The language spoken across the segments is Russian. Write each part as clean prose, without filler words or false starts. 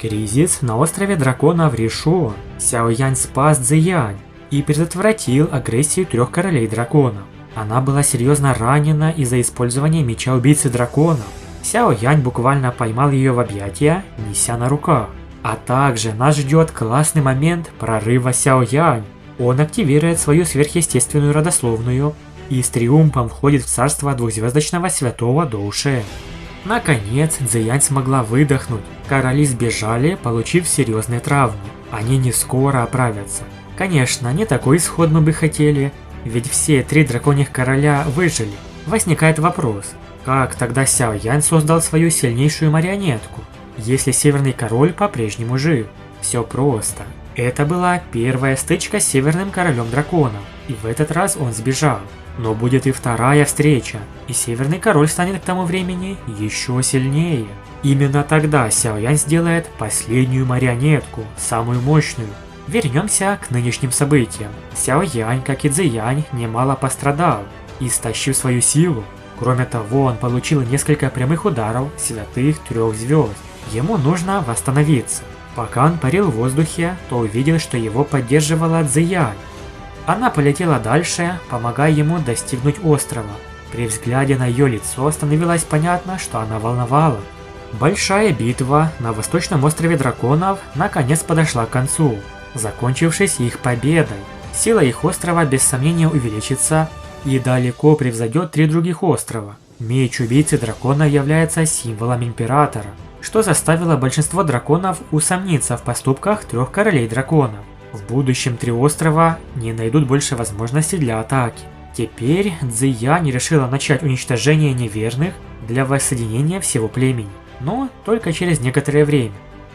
Кризис на острове драконов решен. Сяо Янь спас Цзэянь и предотвратил агрессию 3 королей драконов. Она была серьезно ранена из-за использования меча убийцы драконов. Сяо Янь буквально поймал ее в объятия, неся на руках. А также нас ждет классный момент прорыва Сяо Янь. Он активирует свою сверхъестественную родословную и с триумфом входит в царство двухзвездочного святого Доуше. Наконец, Цзэянь смогла выдохнуть. Короли сбежали, получив серьезные травмы. Они не скоро оправятся. Конечно, не такой исход мы бы хотели, ведь все 3 драконьих короля выжили. Возникает вопрос, как тогда Сяо Янь создал свою сильнейшую марионетку, если Северный Король по-прежнему жив? Все просто. Это была первая стычка с Северным Королем Драконов, и в этот раз он сбежал. Но будет и вторая встреча, и Северный Король станет к тому времени еще сильнее. Именно тогда Сяо Янь сделает последнюю марионетку, самую мощную. Вернемся к нынешним событиям. Сяо Янь, как и Цзэянь, немало пострадал, истощив свою силу. Кроме того, он получил несколько прямых ударов святых 3 звезд. Ему нужно восстановиться. Пока он парил в воздухе, то увидел, что его поддерживала Цзэянь. Она полетела дальше, помогая ему достигнуть острова. При взгляде на ее лицо становилось понятно, что она волновала. Большая битва на восточном острове драконов наконец подошла к концу, закончившись их победой. Сила их острова без сомнения увеличится и далеко превзойдет 3 других острова. Меч убийцы дракона является символом императора, что заставило большинство драконов усомниться в поступках 3 королей драконов. В будущем 3 острова не найдут больше возможностей для атаки. Теперь Цзэянь решила начать уничтожение неверных для воссоединения всего племени, но только через некоторое время.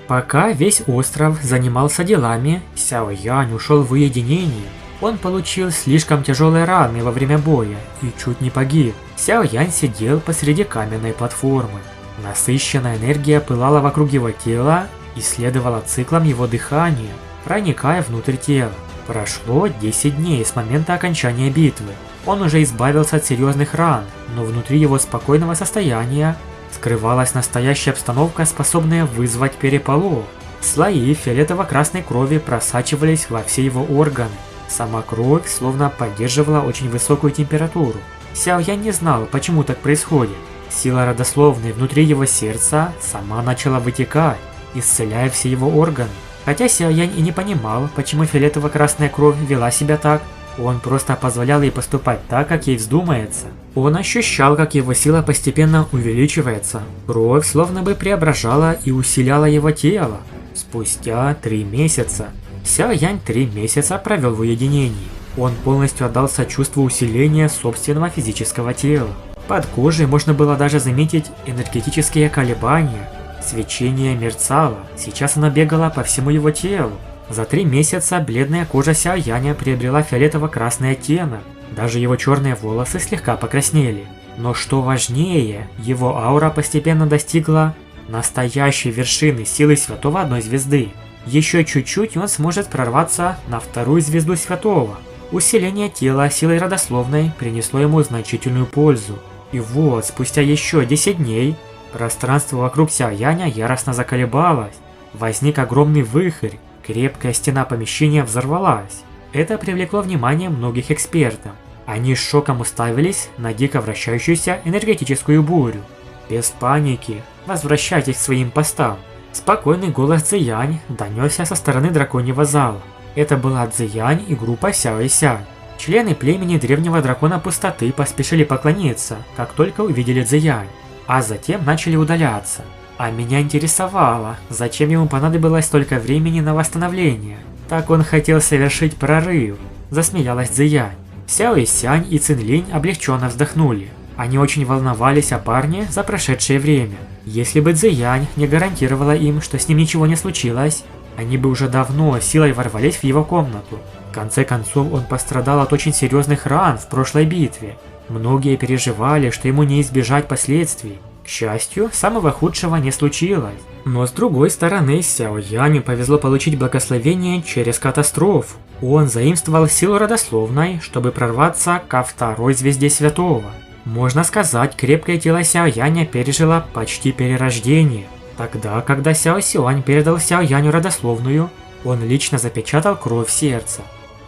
Пока весь остров занимался делами, Сяо Янь ушел в уединение. Он получил слишком тяжелые раны во время боя и чуть не погиб. Сяо Янь сидел посреди каменной платформы. Насыщенная энергия пылала вокруг его тела и следовала циклам его дыхания, проникая внутрь тела. Прошло 10 дней с момента окончания битвы. Он уже избавился от серьезных ран, но внутри его спокойного состояния скрывалась настоящая обстановка, способная вызвать переполох. Слои фиолетово-красной крови просачивались во все его органы. Сама кровь словно поддерживала очень высокую температуру. Сяо Янь не знал, почему так происходит. Сила родословной внутри его сердца сама начала вытекать, исцеляя все его органы. Хотя Сяо Янь и не понимал, почему фиолетово-красная кровь вела себя так, он просто позволял ей поступать так, как ей вздумается. Он ощущал, как его сила постепенно увеличивается. Кровь словно бы преображала и усиляла его тело. Спустя 3 месяца. Сяо Янь 3 месяца провел в уединении. Он полностью отдался чувству усиления собственного физического тела. Под кожей можно было даже заметить энергетические колебания. Свечение мерцало, сейчас оно бегало по всему его телу. За 3 месяца бледная кожа Сяо Яня приобрела фиолетово-красный оттенок. Даже его черные волосы слегка покраснели. Но что важнее, его аура постепенно достигла настоящей вершины силы Святого одной звезды. Еще чуть-чуть и он сможет прорваться на 2-ю звезду Святого. Усиление тела силой родословной принесло ему значительную пользу. И вот, спустя еще 10 дней, пространство вокруг Сяо Яня яростно заколебалось. Возник огромный вихрь, крепкая стена помещения взорвалась. Это привлекло внимание многих экспертов. Они с шоком уставились на дико вращающуюся энергетическую бурю. Без паники, возвращайтесь к своим постам. Спокойный голос Цзэянь донесся со стороны драконьего зала. Это была Цзэянь и группа Сяо и Сянь. Члены племени древнего дракона пустоты поспешили поклониться, как только увидели Цзэянь, а затем начали удаляться. А меня интересовало, зачем ему понадобилось столько времени на восстановление. Так он хотел совершить прорыв, засмеялась Цзэянь. Сяо и Сянь и Цинлинь облегченно вздохнули. Они очень волновались о парне за прошедшее время. Если бы Цзэянь не гарантировала им, что с ним ничего не случилось, они бы уже давно силой ворвались в его комнату. В конце концов, он пострадал от очень серьезных ран в прошлой битве. Многие переживали, что ему не избежать последствий. К счастью, самого худшего не случилось. Но с другой стороны, Сяо Яню повезло получить благословение через катастрофу. Он заимствовал силу родословной, чтобы прорваться ко 2-й звезде Святого. Можно сказать, крепкое тело Сяо Яня пережило почти перерождение. Тогда, когда Сяо Сюань передал Сяо Яню родословную, он лично запечатал кровь сердца.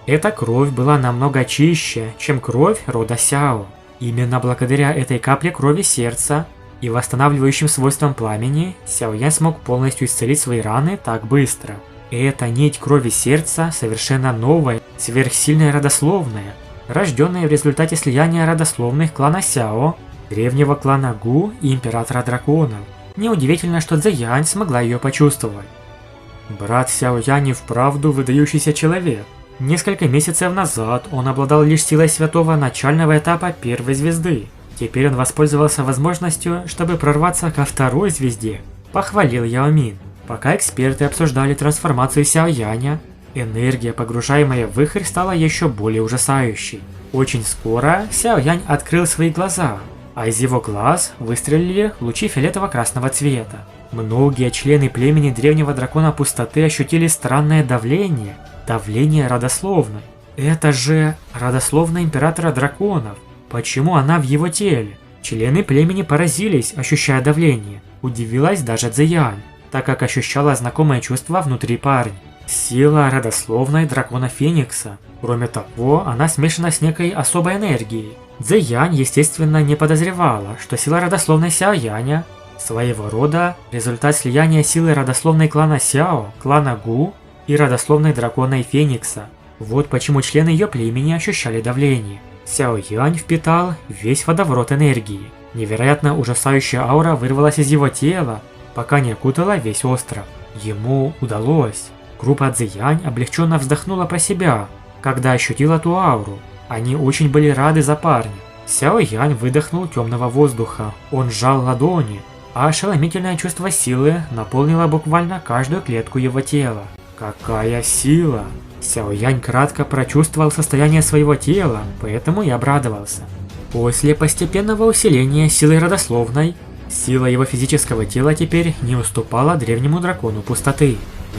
Эта кровь была намного чище, чем кровь рода Сяо. Именно благодаря этой капле крови сердца и восстанавливающим свойствам пламени Сяо Янь смог полностью исцелить свои раны так быстро. И эта нить крови сердца совершенно новая, сверхсильная родословная, рожденная в результате слияния родословных клана Сяо, древнего клана Гу и императора драконов. Неудивительно, что Цзэянь смогла ее почувствовать. Брат Сяо Янь и вправду выдающийся человек. Несколько месяцев назад он обладал лишь силой святого начального этапа первой звезды. Теперь он воспользовался возможностью, чтобы прорваться ко второй звезде, похвалил Яо Мин. Пока эксперты обсуждали трансформацию Сяо Яня, энергия, погружаемая в вихрь, стала еще более ужасающей. Очень скоро Сяо Янь открыл свои глаза, а из его глаз выстрелили лучи фиолетово-красного цвета. Многие члены племени древнего дракона пустоты ощутили странное давление. Давление родословной. Это же родословная императора драконов. Почему она в его теле? Члены племени поразились, ощущая давление. Удивилась даже Цзэянь, так как ощущала знакомое чувство внутри парня. Сила родословной дракона Феникса. Кроме того, она смешана с некой особой энергией. Цзэянь, естественно, не подозревала, что сила родословной Сяо Яня своего рода результат слияния силы родословной клана Сяо, клана Гу и родословной дракона и Феникса. Вот почему члены ее племени ощущали давление. Сяо Янь впитал весь водоворот энергии. Невероятно ужасающая аура вырвалась из его тела, пока не окутала весь остров. Ему удалось. Группа Цзэянь облегченно вздохнула про себя, когда ощутила ту ауру. Они очень были рады за парня. Сяо Янь выдохнул темного воздуха. Он сжал ладони, а ошеломительное чувство силы наполнило буквально каждую клетку его тела. Какая сила! Сяо Янь кратко прочувствовал состояние своего тела, поэтому и обрадовался. После постепенного усиления силы родословной, сила его физического тела теперь не уступала древнему дракону пустоты.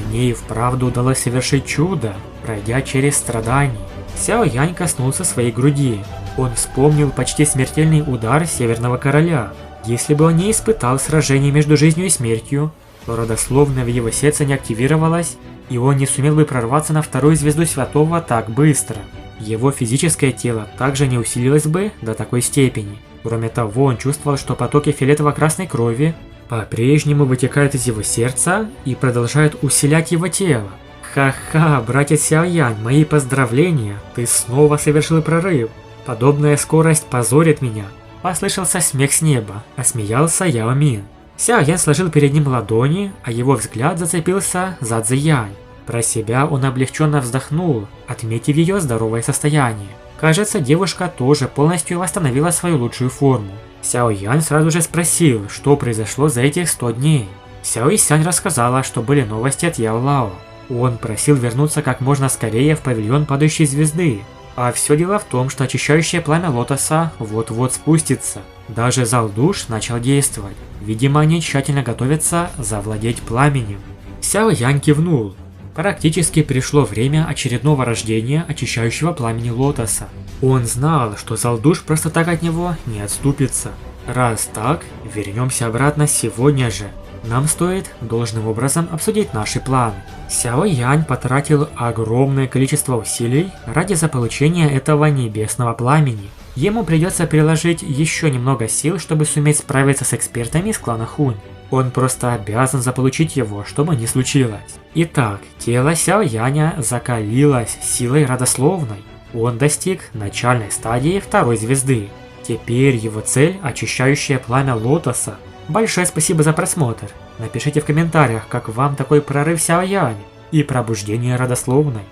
Мне и вправду удалось совершить чудо, пройдя через страдания. Сяо Янь коснулся своей груди. Он вспомнил почти смертельный удар Северного Короля. Если бы он не испытал сражение между жизнью и смертью, то родословная в его сердце не активировалась, и он не сумел бы прорваться на вторую звезду Святого так быстро. Его физическое тело также не усилилось бы до такой степени. Кроме того, он чувствовал, что потоки фиолетово-красной крови по-прежнему вытекают из его сердца и продолжают усилять его тело. Ха-ха, братец Сяо Янь, мои поздравления, ты снова совершил прорыв. Подобная скорость позорит меня. Послышался смех с неба, осмеялся Яо Мин. Сяо Янь сложил перед ним ладони, а его взгляд зацепился за Цзэянь. Про себя он облегченно вздохнул, отметив ее здоровое состояние. Кажется, девушка тоже полностью восстановила свою лучшую форму. Сяо Янь сразу же спросил, что произошло за этих 100 дней. Сяо Исянь рассказала, что были новости от Яо Лао. Он просил вернуться как можно скорее в павильон падающей звезды. А все дело в том, что очищающее пламя лотоса вот-вот спустится. Даже зал душ начал действовать. Видимо, они тщательно готовятся завладеть пламенем. Сяо Янь кивнул. Практически пришло время очередного рождения очищающего пламени лотоса. Он знал, что зал душ просто так от него не отступится. Раз так, вернемся обратно сегодня же. Нам стоит должным образом обсудить наши планы. Сяо Янь потратил огромное количество усилий ради заполучения этого небесного пламени. Ему придется приложить еще немного сил, чтобы суметь справиться с экспертами из клана Хунь. Он просто обязан заполучить его, что бы ни случилось. Итак, тело Сяо Яня закалилось силой родословной. Он достиг начальной стадии второй звезды. Теперь его цель – очищающее пламя лотоса. Большое спасибо за просмотр. Напишите в комментариях, как вам такой прорыв Сяо Яня и пробуждение родословной.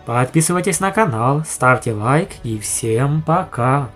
Подписывайтесь на канал, ставьте лайк и всем пока!